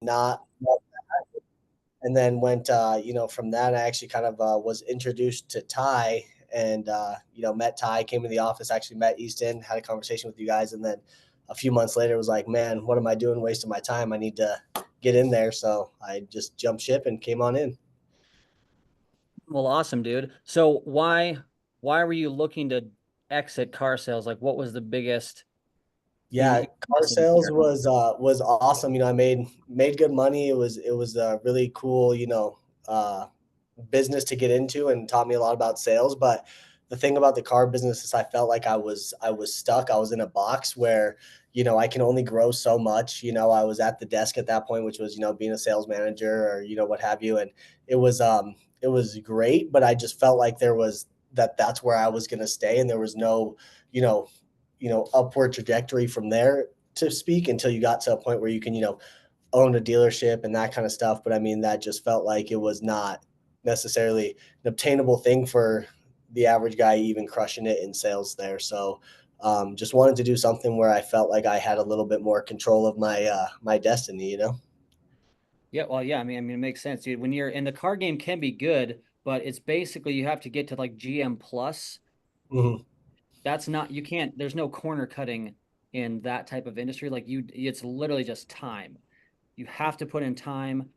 not and then went, from that, I actually kind of was introduced to Ty and, met Ty, came to the office, actually met Easton, had a conversation with you guys. And then a few months later was like, man, what am I doing wasting my time? I need to get in there. So I just jumped ship and came on in. Well, awesome, dude. So why were you looking to exit car sales? Like what was the biggest Yeah, car lesson sales here? was awesome. I made good money. It was a really cool, uh business to get into and taught me a lot about sales. But the thing about the car business is I felt like I was stuck. I was in a box where, I can only grow so much. I was at the desk at that point, which was, being a sales manager or, what have you. And it was great, but I just felt like that's where I was gonna stay, and there was no, you know, upward trajectory from there to speak until you got to a point where you can, own a dealership and that kind of stuff. But I mean, that just felt like it was not necessarily an obtainable thing for the average guy even crushing it in sales there. So just wanted to do something where I felt like I had a little bit more control of my destiny. Yeah, well, yeah, I mean, it makes sense, dude. When you're in the car game can be good, but it's basically you have to get to like GM plus. Hmm. That's not you can't. There's no corner cutting in that type of industry. Like it's literally just time. You have to put in time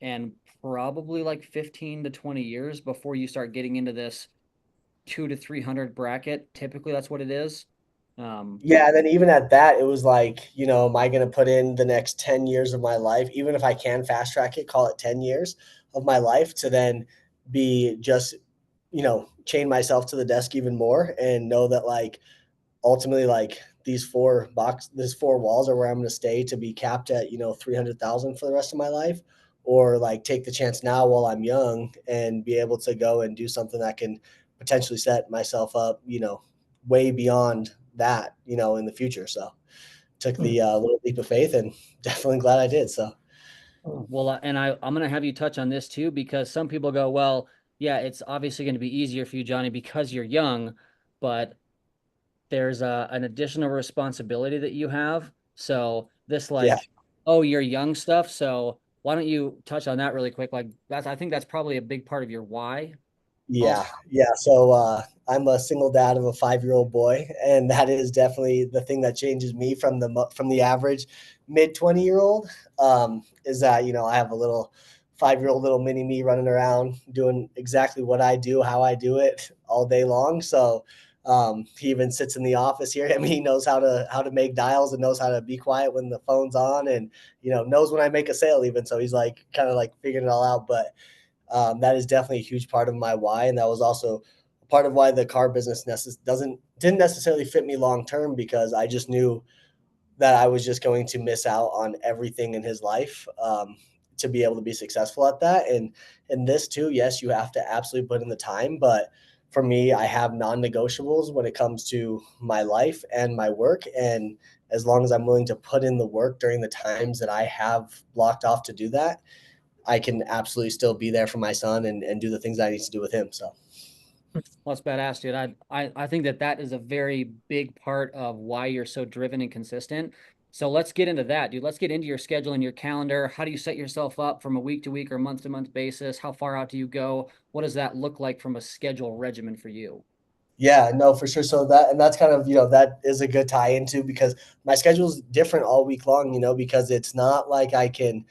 and probably like 15 to 20 years before you start getting into this 2 to 300 bracket. Typically, that's what it is. Um, Yeah, and then even at that, it was like, am I going to put in the next 10 years of my life, even if I can fast track it, call it 10 years of my life, to then be just, chain myself to the desk even more and know that, like, ultimately, like, these four walls are where I'm going to stay to be capped at, 300,000 for the rest of my life, or like take the chance now while I'm young and be able to go and do something that can potentially set myself up, way beyond that, in the future. So took the little leap of faith, and definitely glad I did. So well, and I'm gonna have you touch on this too because some people go, well, yeah, it's obviously going to be easier for you, Johnny, because you're young, but there's an additional responsibility that you have. So this yeah. like, oh, you're young stuff. So why don't you touch on that really quick? Like that's I think that's probably a big part of your why. Also, Yeah, yeah. So I'm a single dad of a 5-year-old boy, and that is definitely the thing that changes me from the average mid 20-year old. Is that I have a little 5-year-old little mini me running around doing exactly what I do, how I do it all day long. So he even sits in the office here. I mean, he knows how to make dials and knows how to be quiet when the phone's on, and knows when I make a sale even. So he's like kind of like figuring it all out, but that is definitely a huge part of my why, and that was also part of why the car business didn't necessarily fit me long term, because I just knew that I was just going to miss out on everything in his life, to be able to be successful at that. And this too, yes, you have to absolutely put in the time, but for me, I have non-negotiables when it comes to my life and my work. And as long as I'm willing to put in the work during the times that I have blocked off to do that, I can absolutely still be there for my son and do the things I need to do with him. So well, that's badass, dude. I think that that is a very big part of why you're so driven and consistent. So let's get into that, dude. Let's get into your schedule and your calendar. How do you set yourself up from a week to week or month to month basis? How far out do you go? What does that look like from a schedule regimen for you? yeah, no, for sure. So that's kind of, that is a good tie into, because my schedule is different all week long, because it's not like I can,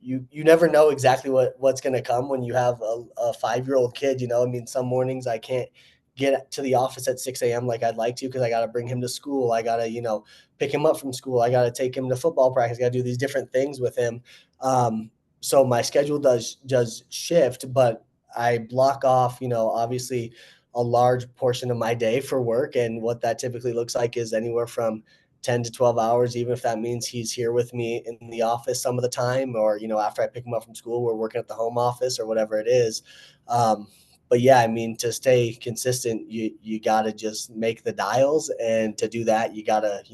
you never know exactly what's going to come when you have a 5-year-old kid. I mean, some mornings I can't get to the office at 6 a.m. like I'd like to, because I got to bring him to school. I got to, pick him up from school. I got to take him to football practice. I got to do these different things with him. So my schedule does shift, but I block off, obviously a large portion of my day for work. And what that typically looks like is anywhere from 10 to 12 hours, even if that means he's here with me in the office some of the time, or, after I pick him up from school, we're working at the home office or whatever it is. But yeah, I mean, to stay consistent, you got to just make the dials. And to do that, you got to,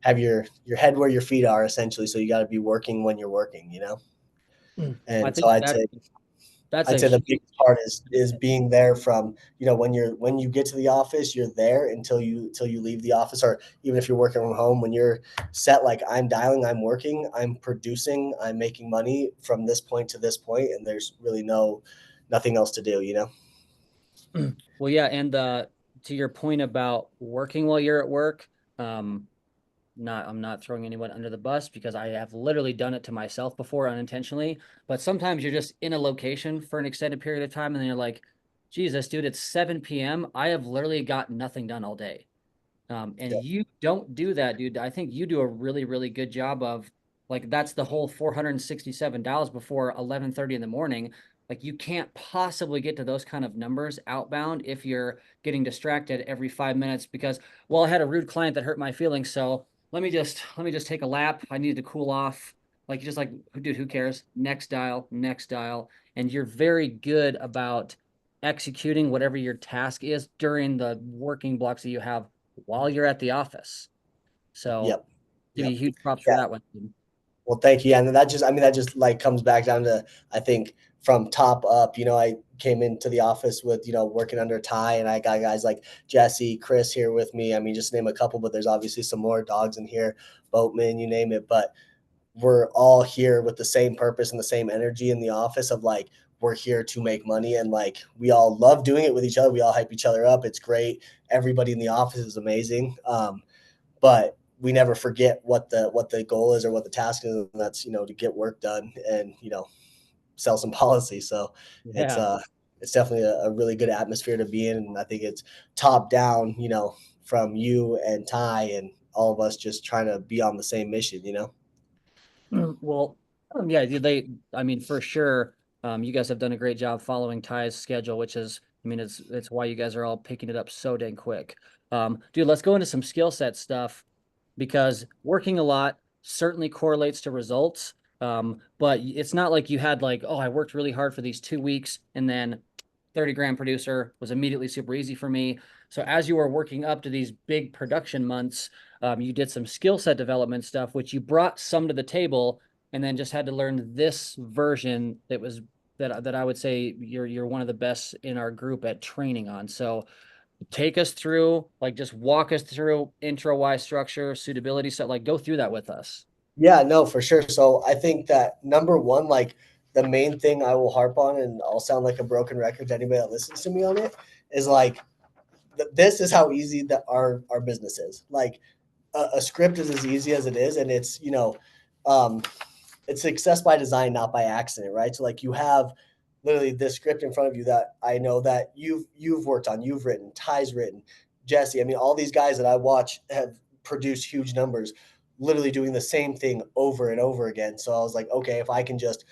have your head where your feet are, essentially. So you got to be working when you're working. Mm. I And so think I'd that say, That's a I'd say the huge biggest part is being there from, when you get to the office, you're there until you leave the office, or even if you're working from home, when you're set, like I'm dialing, I'm working, I'm producing, I'm making money from this point to this point, and there's really nothing else to do. well, yeah, and to your point about working while you're at work, um, not I'm not throwing anyone under the bus because I have literally done it to myself before unintentionally. But sometimes you're just in a location for an extended period of time, and then you're like, Jesus, dude, it's 7 p.m. I have literally got nothing done all day. And Yeah. you don't do that, dude. I think you do a really, really good job of like that's the whole $467 before 11:30 in the morning. Like you can't possibly get to those kind of numbers outbound if you're getting distracted every 5 minutes because, well, I had a rude client that hurt my feelings, so let me just take a lap. I needed to cool off. Like just like, dude, who cares? Next dial. And you're very good about executing whatever your task is during the working blocks that you have while you're at the office. So Yep. give you Yep. huge props for Yeah. that one. Well, thank you. Yeah, and that just like comes back down to, I think, from top up. I came into the office with, working under Ty, and I got guys like Jesse, Chris here with me. I mean, just to name a couple, but there's obviously some more dogs in here, Boatman, you name it. But we're all here with the same purpose and the same energy in the office of like, we're here to make money, and like we all love doing it with each other. We all hype each other up. It's great. Everybody in the office is amazing. But we never forget what the goal is or what the task is, and that's to get work done and sell some policy. So it's Yeah. uh it's definitely a really good atmosphere to be in, and I think it's top down, from you and Ty and all of us just trying to be on the same mission. Well, yeah, I mean, for sure, you guys have done a great job following Ty's schedule, which is, I mean, it's why you guys are all picking it up so dang quick. Dude, let's go into some skill set stuff because working a lot certainly correlates to results. But it's not like you had like, oh, I worked really hard for these 2 weeks and then 30 grand producer was immediately super easy for me. So as you were working up to these big production months, you did some skill set development stuff, which you brought some to the table, and then just had to learn this version that I would say you're one of the best in our group at training on. So take us through, like, just walk us through intro wise structure, suitability stuff. Like, go through that with us. Yeah, no, for sure. So I think that number one, like the main thing I will harp on, and I'll sound like a broken record to anybody that listens to me on it, is like this is how easy that our business is. Like a script is as easy as it is, and um, it's success by design, not by accident, right? So like you have literally this script in front of you that I know that you've worked on, you've written, Ty's written, Jesse. I mean, all these guys that I watch have produced huge numbers, literally doing the same thing over and over again. So I was like, okay, if I can just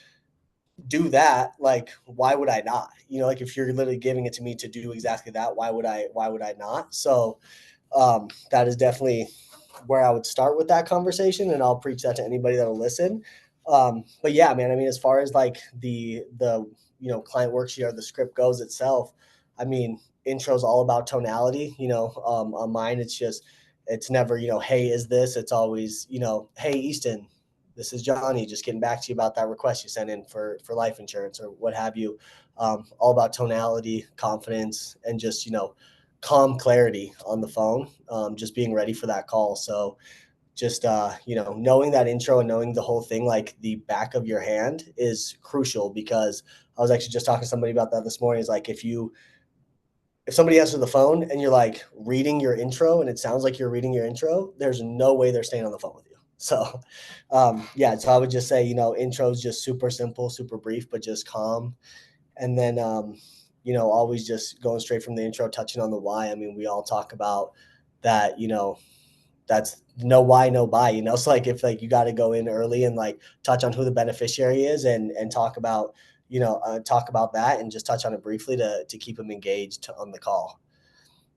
do that, like why would I not? Like if you're literally giving it to me to do exactly that, why would I not? So that is definitely where I would start with that conversation, and I'll preach that to anybody that'll listen. But yeah, man, I mean, as far as like the client worksheet or the script goes itself, I mean, intro's all about tonality. On mine, it's never hey, is this? It's always hey, Easton, this is Johnny, just getting back to you about that request you sent in for life insurance or what have you. All about tonality, confidence, and just calm clarity on the phone, just being ready for that call. So just knowing that intro and knowing the whole thing like the back of your hand is crucial, because I was actually just talking to somebody about that this morning. Is like if somebody answers the phone and you're like reading your intro and it sounds like you're reading your intro, there's no way they're staying on the phone with you. So yeah, so I would just say intro is just super simple, super brief, but just calm. And then always just going straight from the intro, touching on the why. I mean, we all talk about that. That's no why, no buy. So like if like you got to go in early and like touch on who the beneficiary is, and talk about that and just touch on it briefly to keep them engaged on the call.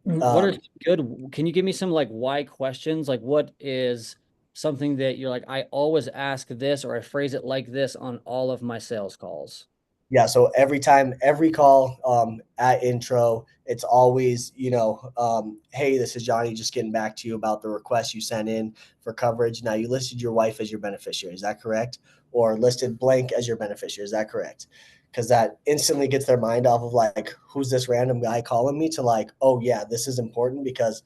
What are Um, some good? Can you give me some like why questions? Like, what is something that you're like, I always ask this or I phrase it like this on all of my sales calls? Yeah, so every call at intro, it's always, hey, this is Johnny, just getting back to you about the request you sent in for coverage. Now, you listed your wife as your beneficiary. Is that correct? or listed blank as your beneficiary. Is that correct? Because that instantly gets their mind off of like, who's this random guy calling me, to like, oh yeah, this is important because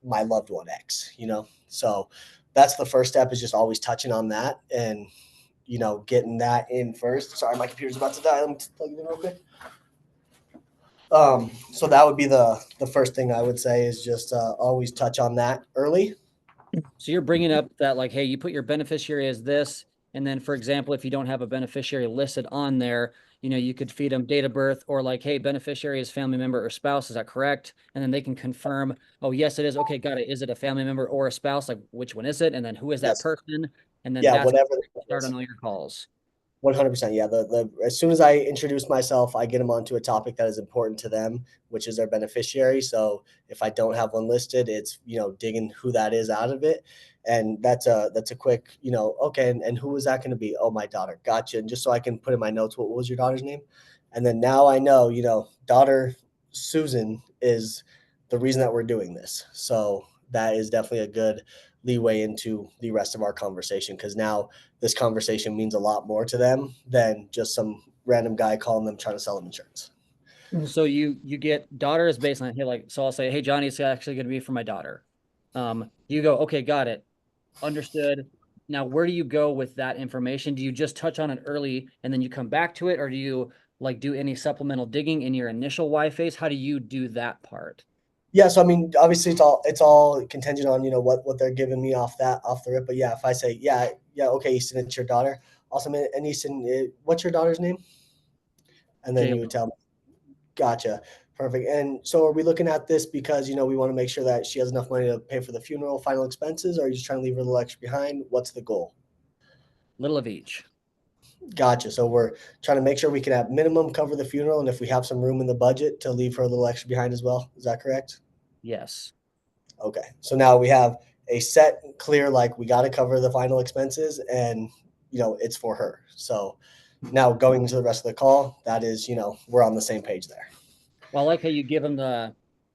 my loved one X, you know? So that's the first step, is just always touching on that and, you know, getting that in first. Sorry, my computer's about to die. Let me plug it in real quick. So that would be the first thing I would say, is just always touch on that early. So you're bringing up that like, hey, you put your beneficiary as this, and then for example, if you don't have a beneficiary listed on there, you could feed them date of birth, or like, hey, beneficiary is family member or spouse. Is that correct? And then they can confirm, oh, yes, it is. Okay, got it. Is it a family member or a spouse? Like, which one is it? And then who is that Yes. person? And then Yeah, that's whatever how it you start on is. all your calls. 100%. Yeah. As soon as I introduce myself, I get them onto a topic that is important to them, which is their beneficiary. So if I don't have one listed, it's, you know, digging who that is out of it. And that's a quick, you know, okay. And who is that going to be? Oh, my daughter. Gotcha. And just so I can put in my notes, what was your daughter's name? And then now I know, you know, daughter Susan is the reason that we're doing this. So that is definitely a good leeway into the rest of our conversation, because now this conversation means a lot more to them than just some random guy calling them trying to sell them insurance. So you get daughter is based on, hey, like, so I'll say, hey, Johnny, it's actually going to be for my daughter. You go, okay, got it. Understood. Now, where do you go with that information? Do you just touch on it early and then you come back to it, or do you like do any supplemental digging in your initial why phase? How do you do that part? Yeah, so I mean, obviously it's all contingent on, you know, what they're giving me off the rip. But yeah, if I say yeah, okay, Easton, it's your daughter. Awesome. And Easton, what's your daughter's name? And then you would Jalen. tell me, gotcha, perfect. And so are we looking at this because, you know, we want to make sure that she has enough money to pay for the funeral, final expenses, or are you just trying to leave her a little extra behind? What's the goal? Little of each. Gotcha. So we're trying to make sure we can at minimum cover the funeral, and if we have some room in the budget, to leave her a little extra behind as well. Is that correct? Yes. Okay. So now we have a set clear, like we got to cover the final expenses, and you know it's for her. So now going into the rest of the call, that is, you know, we're on the same page there. Well, I like how you give them they're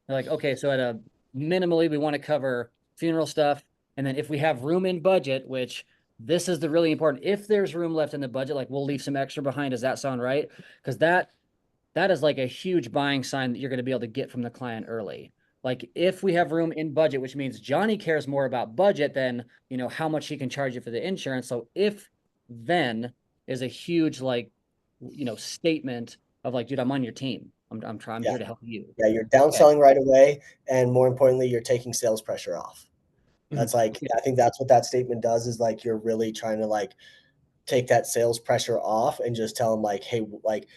like, okay, so at a minimally, we want to cover funeral stuff. And then if we have room in budget, which this is the really important, if there's room left in the budget, like we'll leave some extra behind. Does that sound right? Because that is like a huge buying sign that you're going to be able to get from the client early. Like if we have room in budget, which means Johnny cares more about budget than, how much he can charge you for the insurance. So if then is a huge like, statement of like, dude, I'm on your team. I'm Yeah. here to help you. Yeah. You're Okay. downselling right away. And more importantly, you're taking sales pressure off. That's like, Okay. I think that's what that statement does, is like you're really trying to like take that sales pressure off and just tell them like, hey, like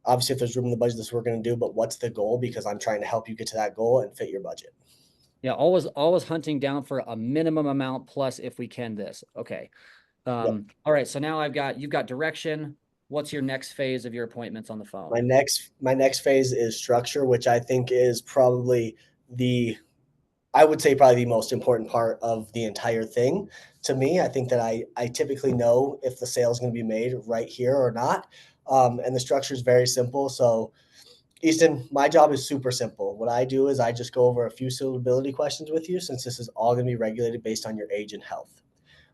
obviously if there's room in the budget, this is what we're going to do, but what's the goal? Because I'm trying to help you get to that goal and fit your budget. Yeah. Always hunting down for a minimum amount plus if we can this. Okay. Yep. All right. So now you've got direction. What's your next phase of your appointments on the My phone? next my next phase is structure, which I think is probably the I would say probably the most important part of the entire thing to me. I think that I typically know if the sale is going to be made right here or not. And the structure is very simple. So Easton, my job is super simple. What I do is I just go over a few suitability questions with you, since this is all going to be regulated based on your age and health.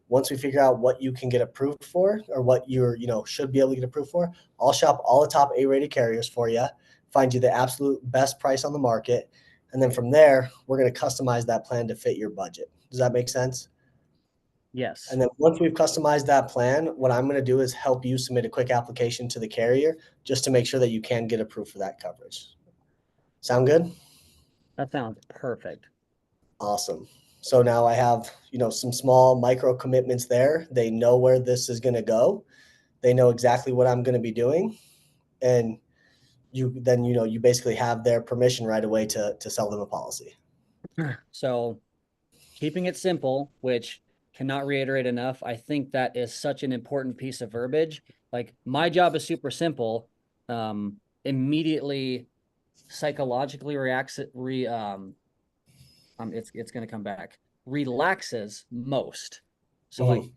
Once we figure out what you can get approved for, or what you're, you know, should be able to get approved for, I'll shop all the top A-rated carriers for you, find you the absolute best price on the market, and then from there, we're going to customize that plan to fit your budget. Does that make sense? Yes. And then once we've customized that plan, what I'm going to do is help you submit a quick application to the carrier, just to make sure that you can get approved for that coverage. Sound good? That sounds perfect. Awesome. So now I have, you know, some small micro commitments there. They know where this is going to go. They know exactly what I'm going to be doing, and you then, you know, you basically have their permission right away to sell them a policy. So keeping it simple, which cannot reiterate enough, I think that is such an important piece of verbiage. Like my job is super simple. Immediately psychologically reacts re it's going to come back, relaxes most. So like Mhm.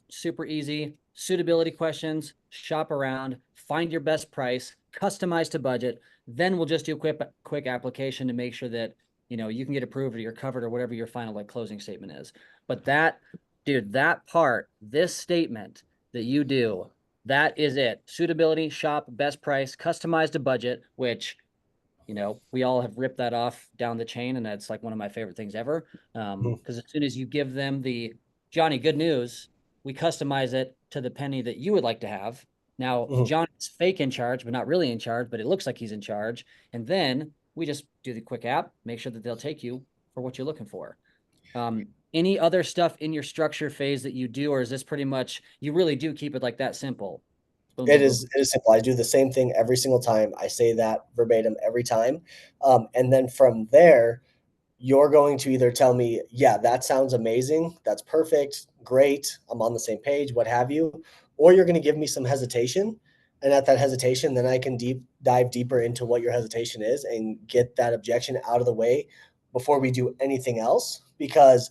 super easy suitability questions, shop around, find your best price, customize to budget. Then we'll just do a quick application to make sure that you can get approved or you're covered or whatever your final like closing statement is. But that, dude, that part, this statement that you do. That is it. Suitability, shop, best price, customized to budget, which we all have ripped that off down the chain, and that's like one of my favorite things ever. Mhm. Because as soon as you give them the Johnny, good news, we customize it to the penny that you would like to have. Now, Mhm. Johnny's fake in charge, but not really in charge, but it looks like he's in charge. And then we just do the quick app, make sure that they'll take you for what you're looking for. Any other stuff in your structure phase that you do, or is this pretty much you really do keep it like that simple? Boom, boom, boom. It is simple. I do the same thing every single time. I say that verbatim every time. And then from there, you're going to either tell me, yeah, that sounds amazing. That's perfect. Great. I'm on the same page, what have you. Or you're going to give me some hesitation. And at that hesitation, then I can dive deeper into what your hesitation is and get that objection out of the way before we do anything else. Because,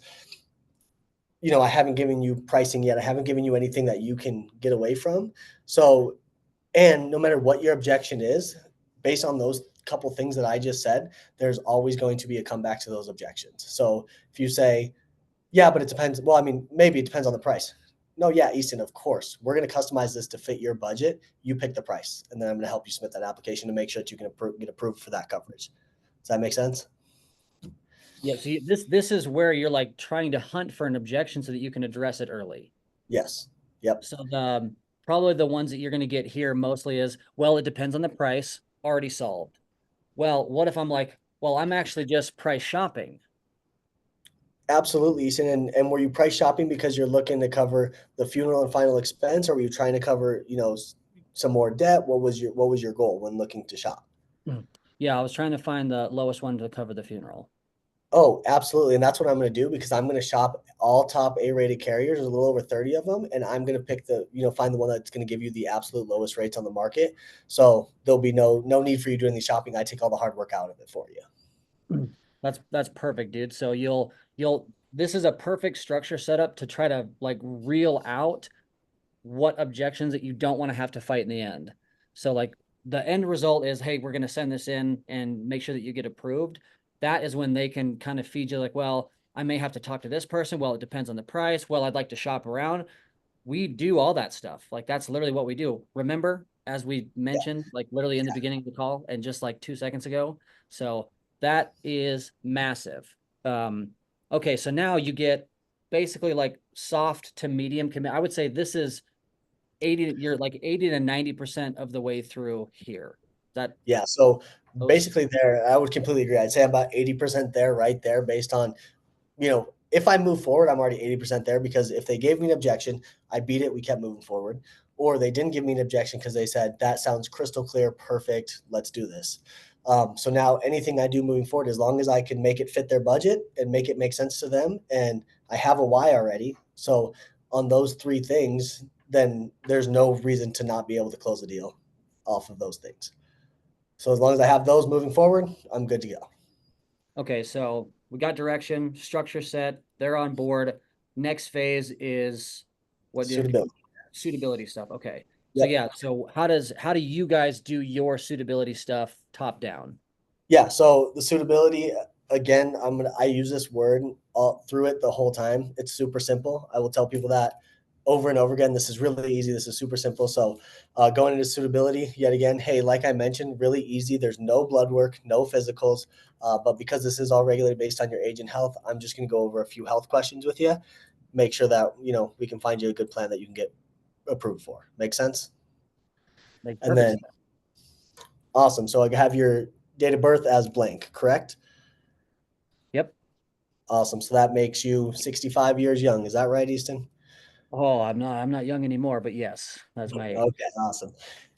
I haven't given you pricing yet. I haven't given you anything that you can get away from. So, and no matter what your objection is, based on those couple things that I just said, there's always going to be a comeback to those objections. So if you say, yeah, but it depends. Well, I mean, maybe it depends on the price. No, yeah, Easton, of course. We're going to customize this to fit your budget. You pick the price, and then I'm going to help you submit that application to make sure that you can get approved for that coverage. Does that make sense? Yeah, so this is where you're like trying to hunt for an objection so that you can address it early. Yes. Yep. So the probably the ones that you're going to get here mostly is, well, it depends on the price, already solved. Well, what if I'm like, well, I'm actually just price shopping. Absolutely, Easton. And were you price shopping because you're looking to cover the funeral and final expense, or were you trying to cover, some more debt? What was your goal when looking to shop? Mm. Yeah, I was trying to find the lowest one to cover the funeral. Oh, absolutely. And that's what I'm going to do because I'm going to shop all top A-rated carriers. There's a little over 30 of them. And I'm going to pick find the one that's going to give you the absolute lowest rates on the market. So there'll be no need for you doing the shopping. I take all the hard work out of it for you. Mm. That's perfect, dude. So you'll this is a perfect structure setup to try to like reel out what objections that you don't want to have to fight in the end. So like the end result is, hey, we're going to send this in and make sure that you get approved. That is when they can kind of feed you like, well, I may have to talk to this person. Well, it depends on the price. Well, I'd like to shop around. We do all that stuff. Like that's literally what we do. Remember, as we Yeah. mentioned, like literally in the beginning of the call and just like 2 seconds ago. So that is massive. Um, okay, so now you get basically like soft to medium commit. I would say this is 80, you're like 80 to 90% of the way through here. That Yeah. So those basically there, I would completely agree. I'd say about 80% there, right there, based on if I move forward, I'm already 80% there because if they gave me an objection, I beat it, we kept moving forward. Or they didn't give me an objection because they said, that sounds crystal clear, perfect, let's do this. So now anything I do moving forward, as long as I can make it fit their budget and make it make sense to them, and I have a why already. So on those three things, then there's no reason to not be able to close the deal off of those things. So as long as I have those moving forward, I'm good to go. okay, so we got direction, structure set, they're on board. Next phase is what did Suitability. suitability stuff. Okay. So Yep. yeah, so how do you guys do your suitability stuff top down? Yeah, so the suitability again, I use this word all through it the whole time. It's super simple. I will tell people that over and over again. This is really easy. This is super simple. So going into suitability yet again, hey, like I mentioned, really easy. There's no blood work, no physicals, but because this is all regulated based on your age and health, I'm just going to go over a few health questions with you. Make sure that we can find you a good plan that you can get approved for. Make sense? Like And perfect then sense. awesome. So I have your date of birth as blank, correct? Yep. Awesome. So that makes you 65 years young. Is that right, Easton? Oh, I'm not young anymore, but yes, that's my age. Okay, awesome.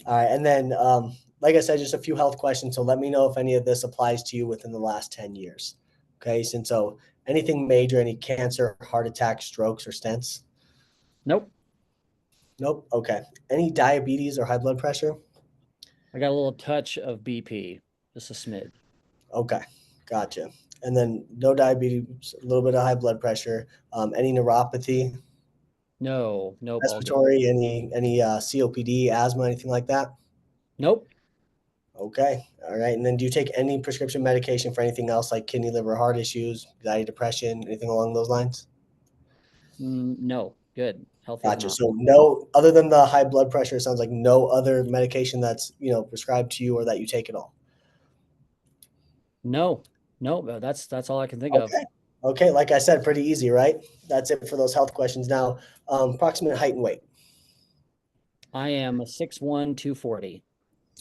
All right. And then, like I said, just a few health questions. So let me know if any of this applies to you within the last 10 years. Okay. Since so anything major, any cancer, heart attack, strokes, or stents? Nope. Nope. Okay. Any diabetes or high blood pressure? I got a little touch of BP, just a smidge. Okay. Gotcha. And then no diabetes, a little bit of high blood pressure, any neuropathy, No, nope, all good. respiratory, any COPD, asthma, anything like that? Nope. Okay. All right. And then do you take any prescription medication for anything else like kidney, liver, heart issues, anxiety, depression, anything along those lines? No, good. healthy as Gotcha. not. So no, other than the high blood pressure, it sounds like no other medication that's, prescribed to you or that you take at all. No, no, that's all I can think of. Okay. Okay. Like I said, pretty easy, right? That's it for those health questions. Now, approximate height and weight. I am a 6'1", 240.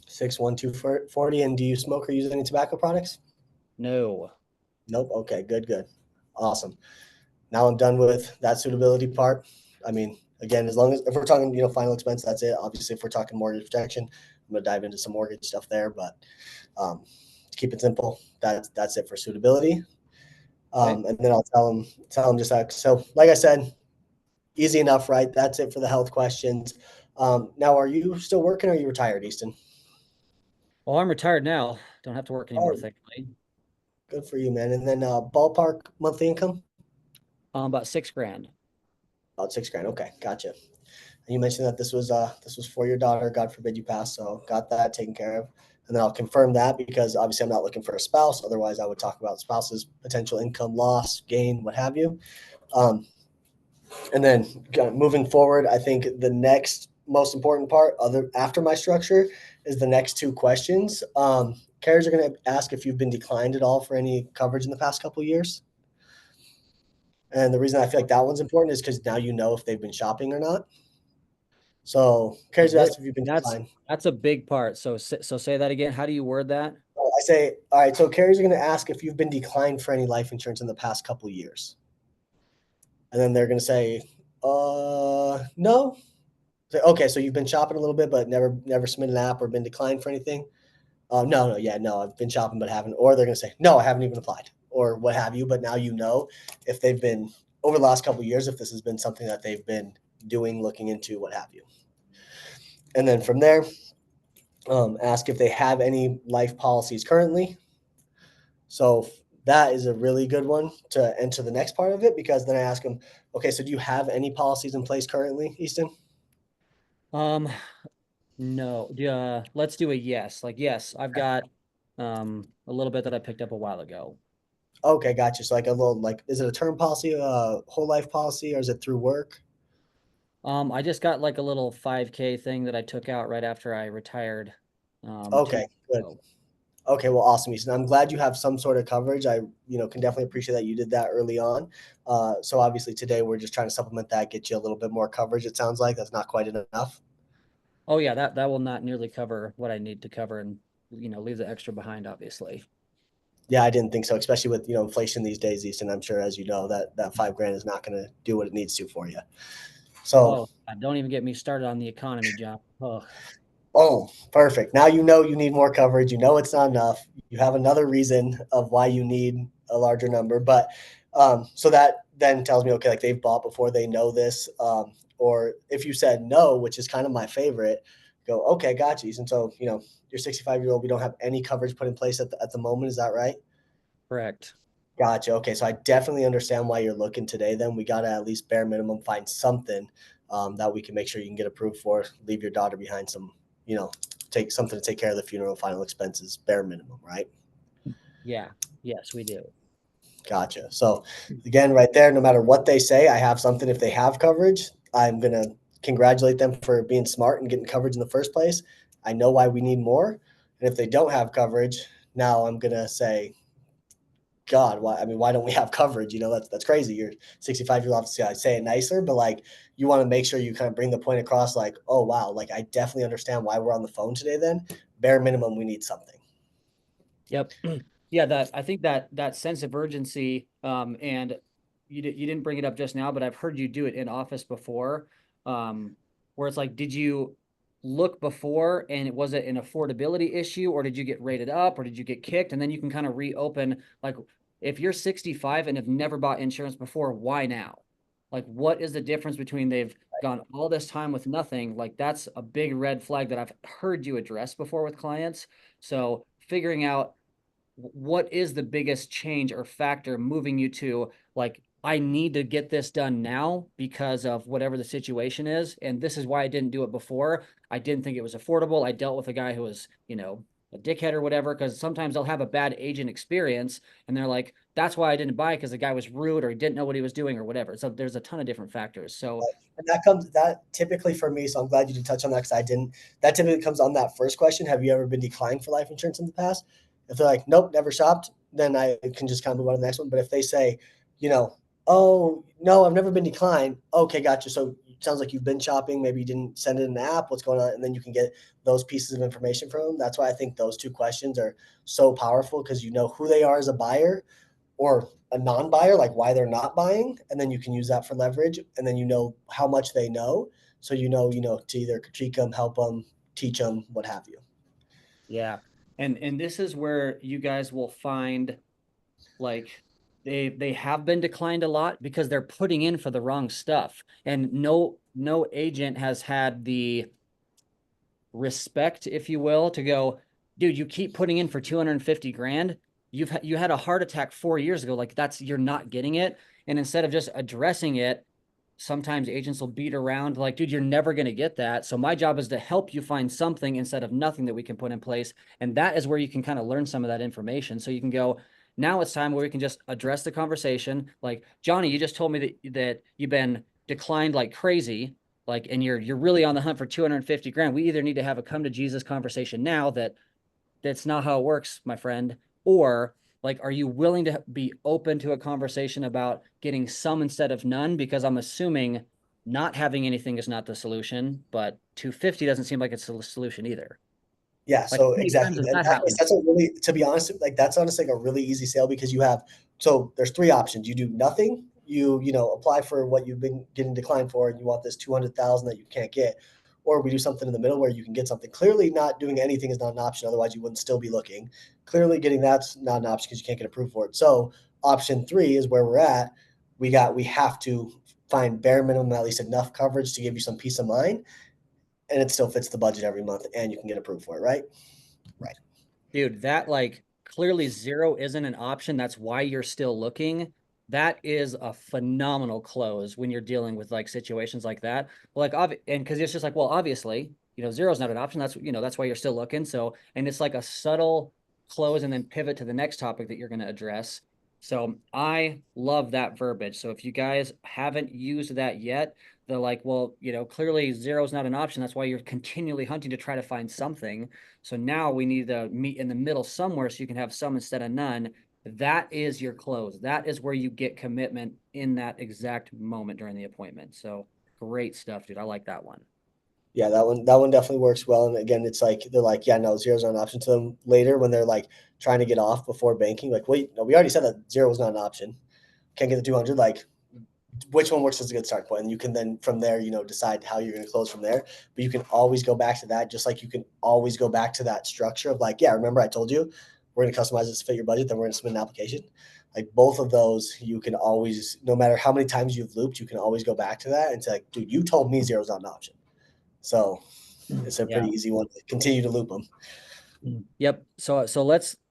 6'1", 240. And do you smoke or use any tobacco products? No. Nope. Okay. Good, good. Awesome. Now I'm done with that suitability part. I mean, again, as long as if we're talking, final expense, that's it. Obviously, if we're talking mortgage protection, I'm gonna dive into some mortgage stuff there. But to keep it simple, that's it for suitability. Okay. And then I'll tell them just that. So, like I said, easy enough, right? That's it for the health questions. Now, are you still working or are you retired, Easton? Well, I'm retired now. Don't have to work anymore, Oh, thankfully. good for you, man. And then ballpark monthly income? About 6 grand. About 6 grand. Okay, gotcha. And you mentioned that this was for your daughter. God forbid you pass, so got that taken care of. And then I'll confirm that because obviously I'm not looking for a spouse. Otherwise, I would talk about spouses' potential income loss, gain, what have you. Um, and then moving forward, I think the next most important part, other after my structure, is the next two questions. Carriers are going to ask if you've been declined at all for any coverage in the past couple of years. And the reason I feel like that one's important is because now you know if they've been shopping or not. So carriers This ask if you've been that's declined. that's a big part. So say that again. How do you word that? I say, all right. So carriers are going to ask if you've been declined for any life insurance in the past couple of years, and then they're going to say, no. Say, okay, so you've been shopping a little bit, but never submitted an app or been declined for anything. No, no, yeah, no, I've been shopping but haven't. Or they're going to say, no, I haven't even applied, or what have you. But now you know if they've been over the last couple of years, if this has been something that they've been doing, looking into, what have you. And then from there, ask if they have any life policies currently. So that is a really good one to enter the next part of it because then I ask them, okay, so do you have any policies in place currently, Easton? Um, no. Let's do a yes. Like yes, I've got a little bit that I picked up a while ago. Okay, gotcha. So like a little like, is it a term policy, a whole life policy, or is it through work? I just got like a little 5K thing that I took out right after I retired 2 years Okay, good. ago. Okay, well, awesome, Easton. I'm glad you have some sort of coverage. I, can definitely appreciate that you did that early on. So obviously today we're just trying to supplement that, get you a little bit more coverage. It sounds like that's not quite enough. Oh yeah, that will not nearly cover what I need to cover and leave the extra behind, obviously. Yeah, I didn't think so, especially with inflation these days, Easton. I'm sure, as you know, that 5 grand is not going to do what it needs to for you. So, Oh, don't even get me started on the economy, John. Oh, oh, perfect. Now you know you need more coverage. You know it's not enough. You have another reason of why you need a larger number. But so that then tells me, okay, like they've bought before, they know this. Or if you said no, which is kind of my favorite, go, okay, got you. And so, you're 65-year-old. We don't have any coverage put in place at the moment. Is that right? correct. Gotcha. Okay, so I definitely understand why you're looking today. Then we got to at least bare minimum find something that we can make sure you can get approved for. Leave your daughter behind some, take something to take care of the funeral final expenses, bare minimum, right? Yeah. Yes, we do. Gotcha. So again, right there, no matter what they say, I have something. If they have coverage, I'm gonna congratulate them for being smart and getting coverage in the first place. I know why we need more, and if they don't have coverage, now I'm gonna say God, why? I mean, why don't we have coverage? That's crazy. You're 65 years old. I say it nicer, but like you want to make sure you kind of bring the point across. Like, oh wow, like I definitely understand why we're on the phone today. Then, bare minimum, we need something. Yep. Yeah, that I think that sense of urgency, and you didn't bring it up just now, but I've heard you do it in office before, where it's like, did you look before and was it an affordability issue, or did you get rated up, or did you get kicked? And then you can kind of reopen, like, if you're 65 and have never bought insurance before, why now? Like, what is the difference between they've gone all this time with nothing? Like, that's a big red flag that I've heard you address before with clients. So figuring out what is the biggest change or factor moving you to, like, I need to get this done now because of whatever the situation is, and this is why I didn't do it before. I didn't think it was affordable. I dealt with a guy who was a dickhead or whatever, because sometimes they'll have a bad agent experience and they're like, that's why I didn't buy, because the guy was rude or he didn't know what he was doing or whatever. So there's a ton of different factors. So And that typically for me, so I'm glad you did touch on that because I didn't. That typically comes on that first question. Have you ever been declined for life insurance in the past? If they're like, nope, never shopped, then I can just kind of move on to the next one. But if they say, you know, oh no, I've never been declined. Okay, gotcha. So it sounds like you've been shopping. Maybe you didn't send it in the app. What's going on? And then you can get those pieces of information from them. That's why I think those two questions are so powerful because you know who they are as a buyer or a non-buyer, like why they're not buying, and then you can use that for leverage, and then you know how much they know, so you know to either critique them, help them, teach them, what have you. yeah. And this is where you guys will find like they have been declined a lot because they're putting in for the wrong stuff. And no agent has had the respect, if you will, to go, dude, you keep putting in for 250 grand. You had a heart attack 4 years ago. Like that's you're not getting it. And instead of just addressing it, sometimes agents will beat around like, dude, you're never going to get that. So my job is to help you find something instead of nothing that we can put in place. And that is where you can kind of learn some of that information. So you can go, now it's time where we can just address the conversation. Like, Johnny, you just told me that you've been declined like crazy. Like, and you're really on the hunt for 250 grand. We either need to have a come to Jesus conversation now that that's not how it works, my friend. Or like, are you willing to be open to a conversation about getting some instead of none? Because I'm assuming not having anything is not the solution, but 250 doesn't seem like it's the solution either. Yeah, Like, how so many times exactly. has That, that that's happened? that's a really, to be honest, like that's honestly like a really easy sale because you have, so there's three options. You do nothing, you apply for what you've been getting declined for, and you want this 200,000 that you can't get, or we do something in the middle where you can get something. Clearly, not doing anything is not an option. Otherwise, you wouldn't still be looking. Clearly, getting that's not an option because you can't get approved for it. So option three is where we're at. We have to find bare minimum at least enough coverage to give you some peace of mind, and it still fits the budget every month, and you can get approved for it, right? Right. Dude, that like clearly zero isn't an option. That's why you're still looking. That is a phenomenal close when you're dealing with like situations like that. Like, and because it's just like, well, obviously, zero is not an option. That's why you're still looking. So, and it's like a subtle close and then pivot to the next topic that you're going to address. So, I love that verbiage. So, if you guys haven't used that yet, they're like, well, clearly zero is not an option. That's why you're continually hunting to try to find something. So now we need to meet in the middle somewhere so you can have some instead of none. That is your close. That is where you get commitment in that exact moment during the appointment. So great stuff, dude. I like that one. Yeah, that one definitely works well. And again, it's like they're like, yeah, no, zero's not an option to them later when they're like trying to get off before banking. Like, wait, no, we already said that zero was not an option. Can't get the 200. Like, which one works as a good start point? And you can then from there, decide how you're going to close from there. But you can always go back to that, just like you can always go back to that structure of like, yeah, remember I told you we're going to customize this to fit your budget, then we're going to submit an application. Like both of those, you can always, no matter how many times you've looped, you can always go back to that and say, like, dude, you told me zero's not an option. So it's a pretty Yeah. easy one to continue to loop them. Yep. So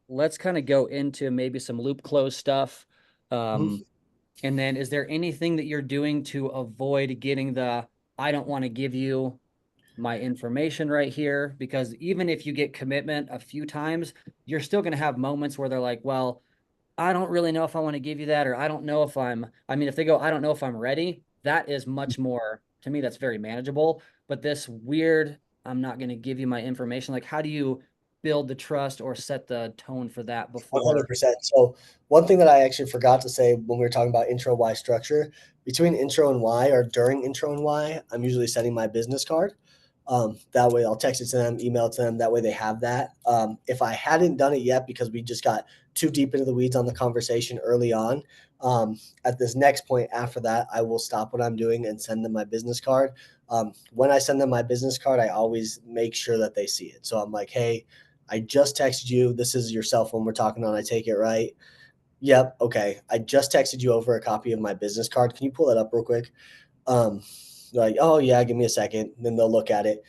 let's kind of go into maybe some loop close stuff. Mhm. And then is there anything that you're doing to avoid getting the I don't want to give you my information right here? Because even if you get commitment a few times, you're still going to have moments where they're like, well, I don't really know if I want to give you that, or I don't know if I mean, if they go, I don't know if I'm ready, that is much more, to me, that's very manageable. But this weird, I'm not going to give you my information, like, how do you build the trust or set the tone for that before? 100%. So one thing that I actually forgot to say when we were talking about intro Y structure, between intro and Y or during intro and Y, I'm usually setting my business card. That way I'll text it to them, email it to them. That way they have that. If I hadn't done it yet because we just got too deep into the weeds on the conversation early on, at this next point after that, I will stop what I'm doing and send them my business card. When I send them my business card, I always make sure that they see it. So I'm like, hey, I just texted you. This is your cell phone we're talking on. I take it right. Yep. Okay. I just texted you over a copy of my business card. Can you pull that up real quick? Um, they're like, oh yeah, give me a second. Then they'll look at it,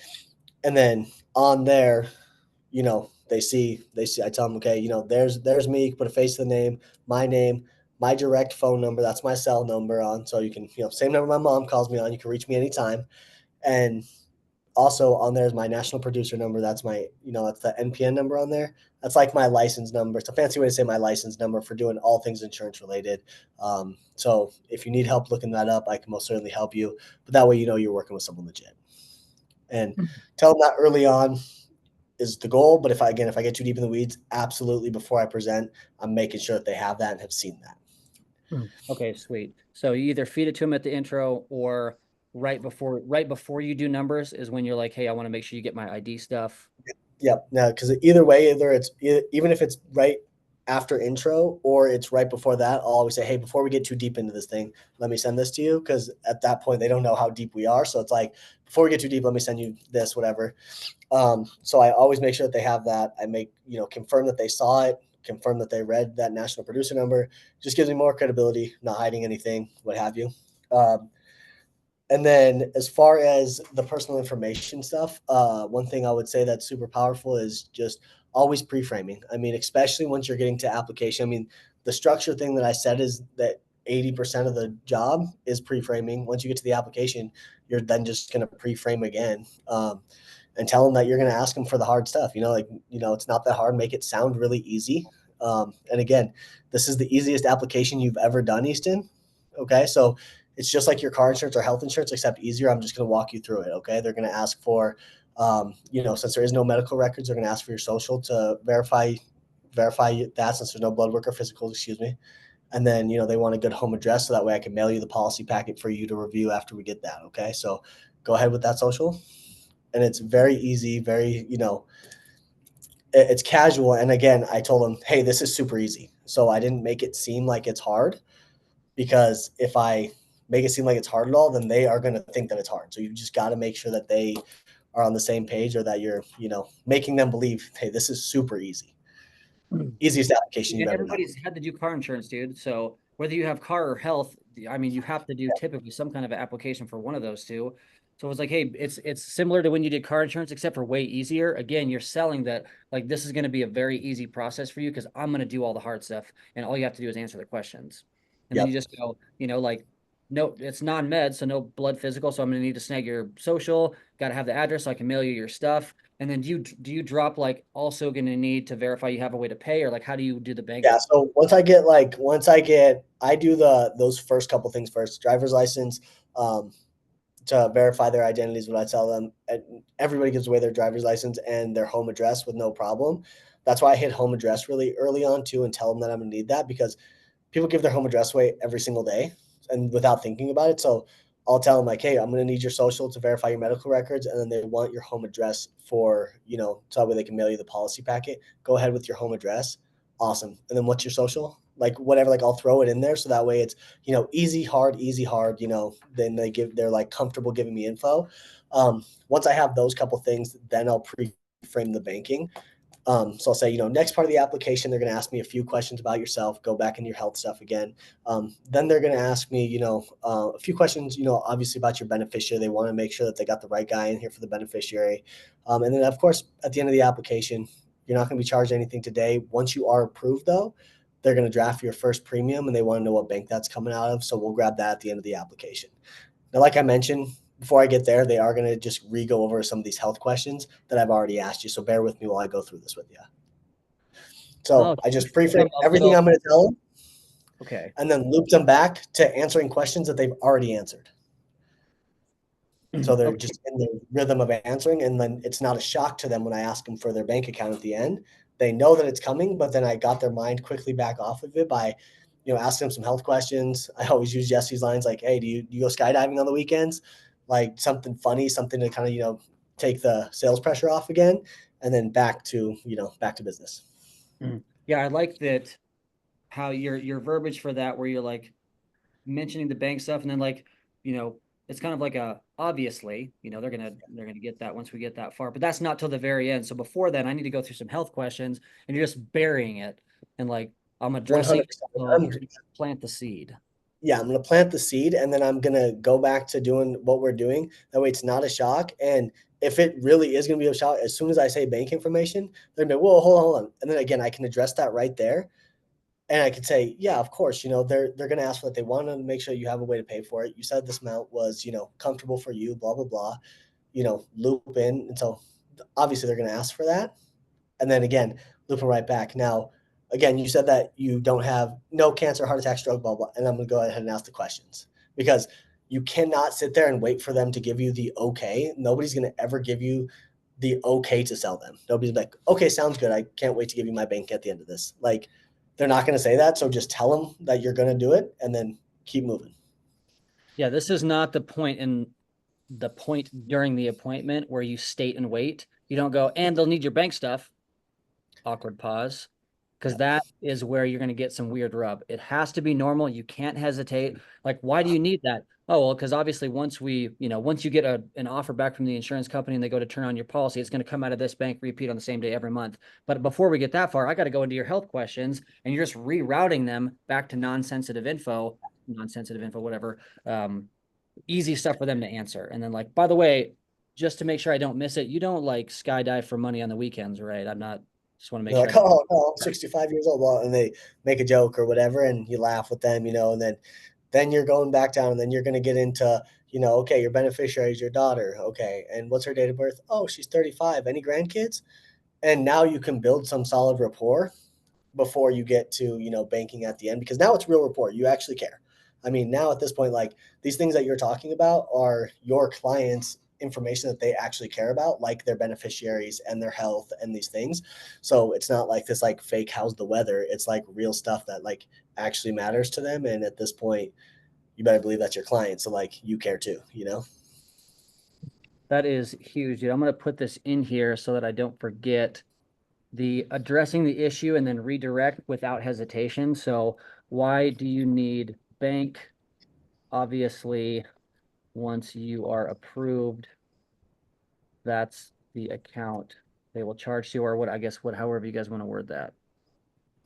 and then on there, they see. I tell them, okay, there's me. You can put a face to the name, my direct phone number. That's my cell number on, so you can, same number my mom calls me on. You can reach me anytime, and also on there is my national producer number. That's my, that's the NPN number on there. That's like my license number. It's a fancy way to say my license number for doing all things insurance related. So if you need help looking that up, I can most certainly help you. But that way, you're working with someone legit. And tell them that early on is the goal. But if I get too deep in the weeds, absolutely before I present, I'm making sure that they have that and have seen that. Okay, sweet. So you either feed it to them at the intro or right before you do numbers is when you're like, hey, I want to make sure you get my ID stuff. Yep. No, because either way, even if it's right after intro or it's right before that, I'll always say, hey, before we get too deep into this thing, let me send this to you. Because at that point, they don't know how deep we are. So it's like, before we get too deep, let me send you this, whatever. So I always make sure that they have that. I confirm that they saw it, confirm that they read that national producer number. Just gives me more credibility, not hiding anything, what have you. Um, and then as far as the personal information stuff, one thing I would say that's super powerful is just always pre-framing. I mean, especially once you're getting to application. I mean, the structure thing that I said is that 80% of the job is pre-framing. Once you get to the application, you're then just going to pre-frame again. And tell them that you're going to ask them for the hard stuff. It's not that hard. Make it sound really easy. And again, this is the easiest application you've ever done, Easton. Okay, so it's just like your car insurance or health insurance, except easier. I'm just going to walk you through it. Okay, they're going to ask for, since there is no medical records, they're going to ask for your social to verify that, since there's no blood work or physicals. Excuse me. And then they want a good home address, so that way I can mail you the policy packet for you to review after we get that. Okay, so go ahead with that social, and it's very easy, very it's casual. And again, I told them, hey, this is super easy. So I didn't make it seem like it's hard, because if I make it seem like it's hard at all, then they are going to think that it's hard. So you just got to make sure that they are on the same page, or that you're, making them believe, hey, this is super easy. Easiest application you've And ever done. everybody's had to do car insurance, dude. So whether you have car or health, I mean, you have to do typically some kind of application for one of those two. So it was like, hey, it's similar to when you did car insurance, except for way easier. Again, you're selling that like this is going to be a very easy process for you because I'm going to do all the hard stuff, and all you have to do is answer the questions. And then you Yep. just go, like, no, it's non-med, so no blood physical. So I'm going to need to snag your social. Got to have the address so I can mail you your stuff. And then do you drop like also going to need to verify you have a way to pay, or like how do you do the Yeah. banking? So I do those first couple things first: driver's license, to verify their identities. What I tell them, everybody gives away their driver's license and their home address with no problem. That's why I hit home address really early on too, and tell them that I'm gonna need that, because people give their home address away every single day and without thinking about it. So I'll tell them like, hey, I'm going to need your social to verify your medical records. And then they want your home address for, so that way they can mail you the policy packet. Go ahead with your home address. Awesome. And then what's your social? Like whatever, like I'll throw it in there. So that way it's, easy, hard, then they're like comfortable giving me info. Once I have those couple things, then I'll pre-frame the banking. So I'll say, next part of the application, they're going to ask me a few questions about yourself, go back into your health stuff again. Then they're going to ask me, a few questions, obviously about your beneficiary. They want to make sure that they got the right guy in here for the beneficiary. And then, of course, at the end of the application, you're not going to be charged anything today. Once you are approved, though, they're going to draft your first premium, and they want to know what bank that's coming out of. So we'll grab that at the end of the application. Now, like I mentioned, before I get there, they are going to just re-go over some of these health questions that I've already asked you. So bear with me while I go through this with you. Oh, So I just pre-frame become a everything little I'm going to tell them, okay. and then loop them back to answering questions that they've already answered. So they're Okay. just in the rhythm of answering, and then it's not a shock to them when I ask them for their bank account at the end. They know that it's coming, but then I got their mind quickly back off of it by, asking them some health questions. I always use Jesse's lines like, "Hey, do you go skydiving on the weekends?" Like something funny, something to kind of take the sales pressure off again, and then back to business. Yeah, I like that how your verbiage for that where you're like mentioning the bank stuff and then like, you know, it's kind of like a obviously, they're gonna get that once we get that far, but that's not till the very end. So before then, I need to go through some health questions and you're just burying it and like I'm One addressing hundred it. So percent. you're gonna plant the seed. Yeah, I'm gonna plant the seed, and then I'm gonna go back to doing what we're doing. That way, it's not a shock. And if it really is gonna be a shock, as soon as I say bank information, they're gonna be, whoa, hold on. And then again, I can address that right there, and I could say, yeah, of course, they're gonna ask for that. They want to make sure you have a way to pay for it. You said this amount was, comfortable for you, blah blah blah. loop in. And so obviously they're going to ask for that. And then again, looping right back. Now, again, you said that you don't have no cancer, heart attack, stroke, blah, blah. And I'm going to go ahead and ask the questions because you cannot sit there and wait for them to give you the okay. Nobody's going to ever give you the okay to sell them. Nobody's like, okay, sounds good. I can't wait to give you my bank at the end of this. Like, they're not going to say that. So just tell them that you're going to do it and then keep moving. Yeah, this is not the point during the appointment where you state and wait. You don't go, and they'll need your bank stuff. Awkward pause. Because Yeah. that is where you're going to get some weird rub. It has to be normal. You can't hesitate. Like, why do you need that? Oh, well, because obviously once you get an offer back from the insurance company and they go to turn on your policy, it's going to come out of this bank, repeat on the same day every month. But before we get that far, I got to go into your health questions and you're just rerouting them back to non-sensitive info, whatever. Easy stuff for them to answer. And then like, by the way, just to make sure I don't miss it, you don't like skydive for money on the weekends, right? I'm not, just want to make They're sure like, I don't. oh, no, I'm 65 years old. Well, and they make a joke or whatever, and you laugh with them, and then you're going back down, and then you're going to get into, okay, your beneficiary is your daughter. Okay. And what's her date of birth? Oh, she's 35. Any grandkids? And now you can build some solid rapport before you get to banking at the end, because now it's real rapport. You actually care. I mean, now at this point, like, these things that you're talking about are your clients information that they actually care about, like their beneficiaries and their health and these things. So it's not like this like fake how's the weather. It's like real stuff that like actually matters to them. And at this point, you better believe that's your client, so like you care too. That is huge, dude. I'm going to put this in here so that I don't forget the addressing the issue and then redirect without hesitation. So, why do you need bank? Obviously, once you are approved, that's the account they will charge you, or what I guess, however you guys want to word that.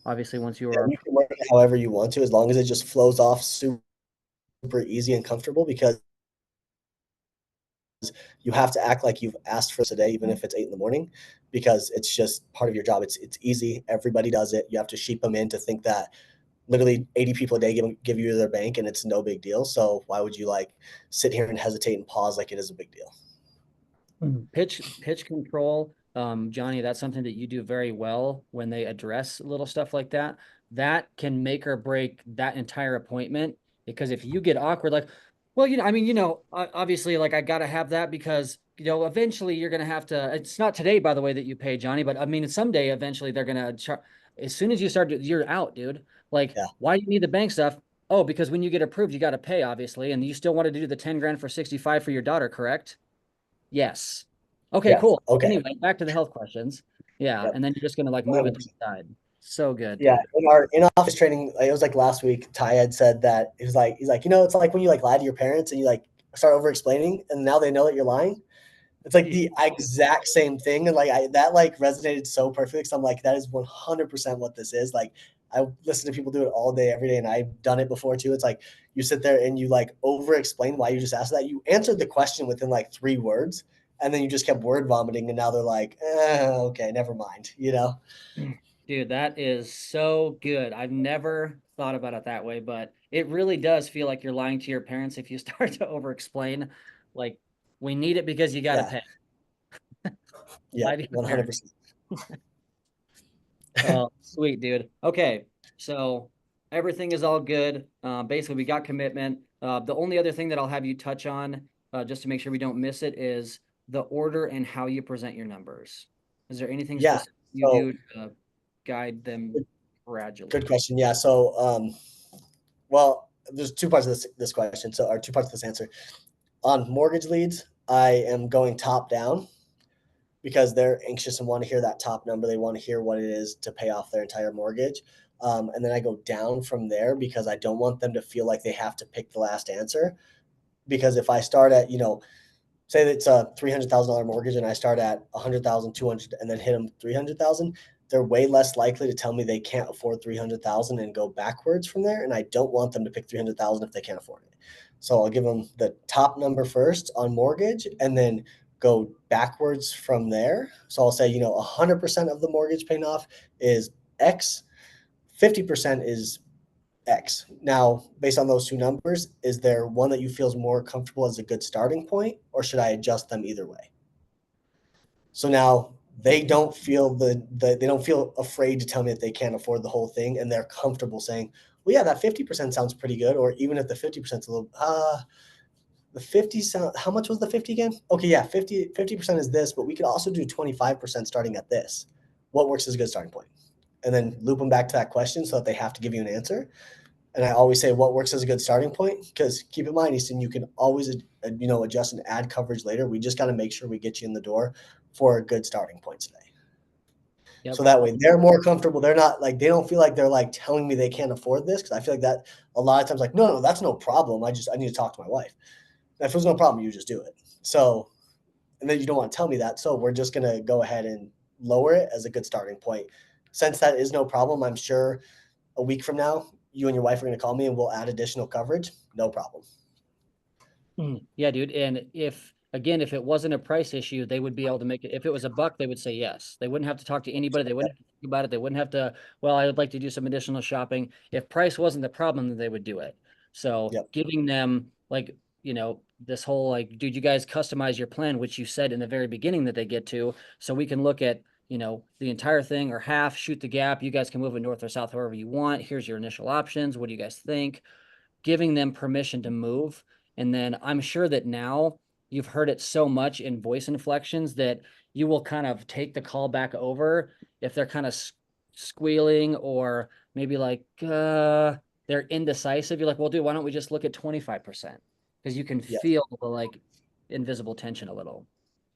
Obviously, once you are And you can work it however you want to, as long as it just flows off super easy and comfortable, because you have to act like you've asked for today, even if it's 8 in the morning, because it's just part of your job. It's easy. Everybody does it. You have to sheep them in to think that literally 80 people a day give you their bank and it's no big deal. So why would you like sit here and hesitate and pause like it is a big deal? pitch control, Johnny, that's something that you do very well when they address little stuff like that. That can make or break that entire appointment, because if you get awkward, like, well, I mean, obviously, like, I gotta have that because eventually you're gonna have to. It's not today, by the way, that you pay, Johnny, but I mean, someday, eventually, they're gonna charge. As soon as you start, you're out, dude. Like, Yeah. why do you need the bank stuff? Oh, because when you get approved, you got to pay, obviously, and you still wanted to do the 10 grand for 65 for your daughter, correct? Yes. Okay, Yeah. cool. Okay. Anyway, back to the health questions. Yeah, Yep. and then you're just gonna like move it to 100%. the side. So good, Yeah. dude. In our in-office training, it was like last week, Ty had said that he's like, it's like when you like lie to your parents and you like start over explaining and now they know that you're lying. It's like the exact same thing, and like that like resonated so perfectly. Because I'm like, that is 100% what this is. Like, I listen to people do it all day, every day, and I've done it before too. It's like you sit there and you like over explain why you just asked that. You answered the question within like 3 words, and then you just kept word vomiting, and now they're like, okay, never mind. Dude, that is so good. I've never thought about it that way, but it really does feel like you're lying to your parents if you start to over explain. Like, we need it because you got to Yeah, pay. yeah, Lie to your parents. 100%. Oh, sweet, dude. Okay, so everything is all good. Basically, we got commitment. The only other thing that I'll have you touch on, just to make sure we don't miss it, is the order and how you present your numbers. Is there anything Yeah. specific you So do to guide them good, good gradually? question. Yeah. So, well, there's two parts of this question. So, or two parts of this answer. On mortgage leads, I am going top down because they're anxious and want to hear that top number. They want to hear what it is to pay off their entire mortgage. And then I go down from there because I don't want them to feel like they have to pick the last answer. Because if I start at, say that it's a $300,000 mortgage and I start at 100,000, 200, and then hit them 300,000, they're way less likely to tell me they can't afford 300,000 and go backwards from there. And I don't want them to pick 300,000 if they can't afford it. So I'll give them the top number first on mortgage and then go backwards from there. So I'll say, 100% of the mortgage paying off is X, 50% is X. Now, based on those two numbers, is there one that you feel is more comfortable as a good starting point, or should I adjust them either way? So now they don't feel they don't feel afraid to tell me that they can't afford the whole thing, and they're comfortable saying, "Well, yeah, that 50% sounds pretty good," or even if the 50% is a little, the 50 sound. How much was the 50 again? Okay, yeah, 50% is this, but we could also do 25% starting at this. What works as a good starting point? And then loop them back to that question so that they have to give you an answer. And I always say what works as a good starting point, because keep in mind, Easton, you can always adjust and add coverage later. We just got to make sure we get you in the door for a good starting point today. Yep. So that way they're more comfortable. They're not like they don't feel like they're like telling me they can't afford this, because I feel like that a lot of times like no, that's no problem. I need to talk to my wife. If there's no problem, you just do it. So and then you don't want to tell me that. So we're just gonna go ahead and lower it as a good starting point. Since that is no problem, I'm sure a week from now, you and your wife are going to call me and we'll add additional coverage. No problem. Yeah, dude. And if it wasn't a price issue, they would be able to make it. If it was a buck, they would say yes. They wouldn't have to talk to anybody. They wouldn't have to think about it. They wouldn't have to, well, I would like to do some additional shopping. If price wasn't the problem, then they would do it. So Yep. giving them like, this whole like, dude, you guys customize your plan, which you said in the very beginning that they get to, so we can look at, the entire thing or half, shoot the gap. You guys can move it north or south, however you want. Here's your initial options. What do you guys think? Giving them permission to move. And then I'm sure that now you've heard it so much in voice inflections that you will kind of take the call back over if they're kind of squealing or maybe like they're indecisive. You're like, well, dude, why don't we just look at 25%? Because you can Yes. feel the like invisible tension a little.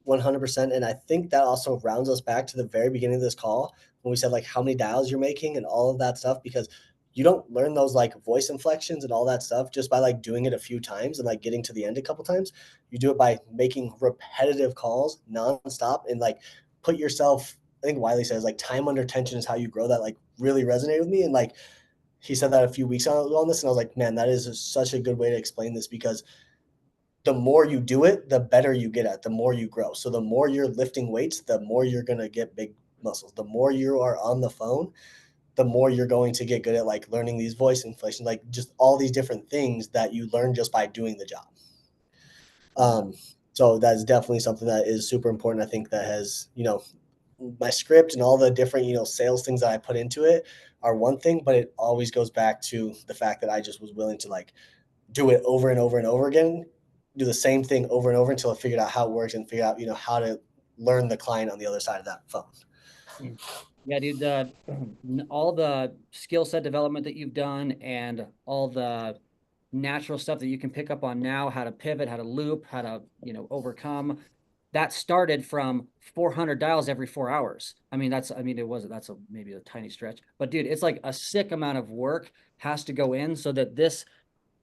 100%. And I think that also rounds us back to the very beginning of this call when we said like how many dials you're making and all of that stuff, because you don't learn those like voice inflections and all that stuff just by like doing it a few times and like getting to the end a couple times. You do it by making repetitive calls nonstop and like put yourself. I think Wiley says like time under tension is how you grow. That like really resonated with me. And like he said that a few weeks ago on this, and I was like, man, that is such a good way to explain this, because the more you do it, the better you get at, the more you grow. So the more you're lifting weights, the more you're going to get big muscles. The more you are on the phone, the more you're going to get good at like learning these voice inflections, like just all these different things that you learn just by doing the job. Um, so that's definitely something that is super important. I think that has, my script and all the different, sales things that I put into it are one thing, but it always goes back to the fact that I just was willing to like do it over and over and over again, do the same thing over and over until I figured out how it works and figure out, how to learn the client on the other side of that phone. Yeah, dude, all the skill set development that you've done and all the natural stuff that you can pick up on now, how to pivot, how to loop, how to, overcome. That started from 400 dials every 4 hours. That's maybe a tiny stretch, but dude, it's like a sick amount of work has to go in so that this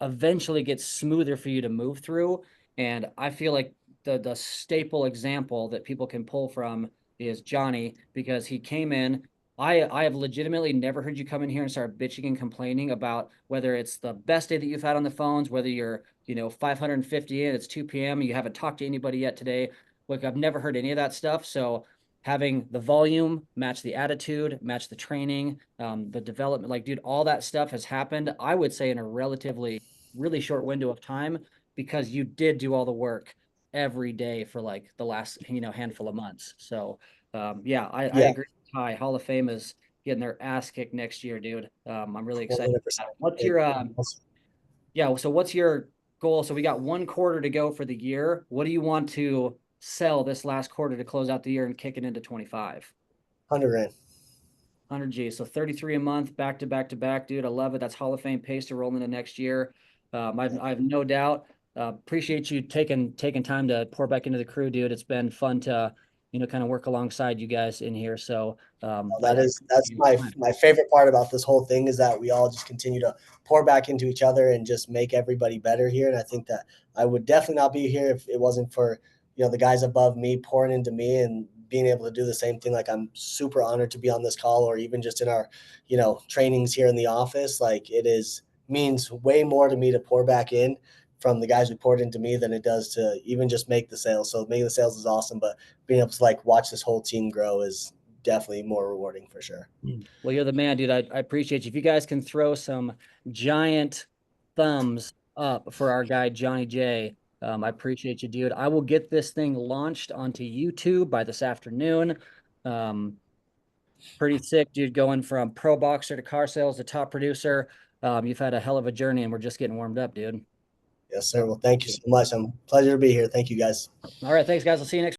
eventually gets smoother for you to move through. And I feel like the staple example that people can pull from is Jonny, because he came in. I have legitimately never heard you come in here and start bitching and complaining about whether it's the best day that you've had on the phones, whether you're 550 in, it's 2 p.m. and you haven't talked to anybody yet today. Like, I've never heard any of that stuff. So having the volume match the attitude, match the training, the development, like, dude, all that stuff has happened, I would say, in a relatively really short window of time, because you did do all the work every day for like the last, handful of months. So, yeah, I Yeah, agree. Hi, Hall of Fame is getting their ass kicked next year, dude. I'm really excited for that. 100%. What's your, yeah, so what's your goal? So we got one quarter to go for the year. What do you want to sell this last quarter to close out the year and kick it into 25? 100 grand. 100 G. So 33 a month, back to back to back, dude. I love it. That's Hall of Fame pace to roll into next year. I've no doubt. Appreciate you taking time to pour back into the crew, dude. It's been fun to, kind of work alongside you guys in here. So That is that's my favorite part about this whole thing, is that we all just continue to pour back into each other and just make everybody better here. And I think that I would definitely not be here if it wasn't for the guys above me pouring into me and being able to do the same thing. Like, I'm super honored to be on this call, or even just in our trainings here in the office. Like, it is means way more to me to pour back in from the guys who poured into me than it does to even just make the sales. So making the sales is awesome, but being able to like watch this whole team grow is definitely more rewarding for sure. Well, you're the man, dude. I appreciate you. If you guys can throw some giant thumbs up for our guy Jonny J, I appreciate you, dude. I will get this thing launched onto YouTube by this afternoon. Um, Pretty sick, dude. Going from pro boxer to car sales to top producer. You've had a hell of a journey, and we're just getting warmed up, dude. Yes, sir. So, Well, thank you so much. I'm pleasure to be here. Thank you guys. all right, thanks, guys. I'll see you next.